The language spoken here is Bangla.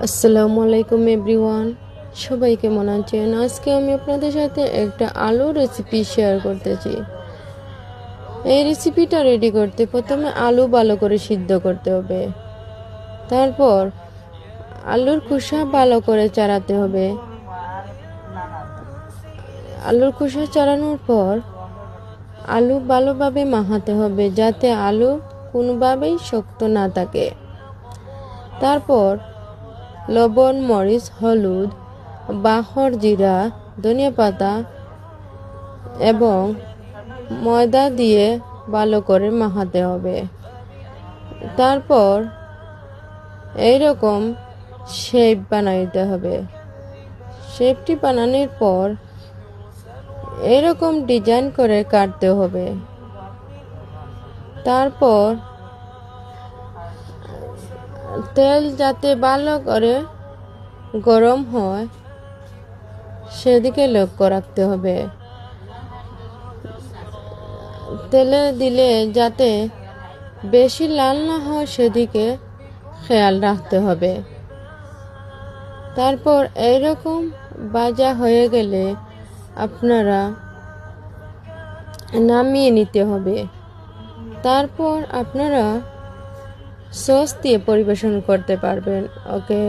আসসালামু আলাইকুম এভরিওয়ান, সবাই কেমন আছেন? আজকে আমি আপনাদের সাথে একটা আলু রেসিপি শেয়ার করতেছি। এই রেসিপিটা রেডি করতে প্রথমে আলু ভালো করে সিদ্ধ করতে হবে। তারপর আলুর খোসা ভালো করে ছাড়াতে হবে। আলুর খোসা ছাড়ানোর পর আলু ভালোভাবে মাখাতে হবে যাতে আলু কোনোভাবেই শক্ত না থাকে। তারপর লবণ, মরিচ, হলুদ, বাহর জিরা, ধনিয়া পাতা এবং ময়দা দিয়ে ভালো করে মাখাতে হবে। তারপর এইরকম শেপ বানাইতে হবে। শেপটি বানানোর পর এরকম ডিজাইন করে কাটতে হবে। তারপর তেল যাতে ভালো করে গরম হয় সেদিকে লক্ষ্য রাখতে হবে। তেলে দিলে যাতে বেশি লাল না হয় সেদিকে খেয়াল রাখতে হবে। তারপর এইরকম ভাজা হয়ে গেলে আপনারা নামিয়ে নিতে হবে। তারপর আপনারা সস দিয়ে পরিবেশন করতে পারবেন। ওকে।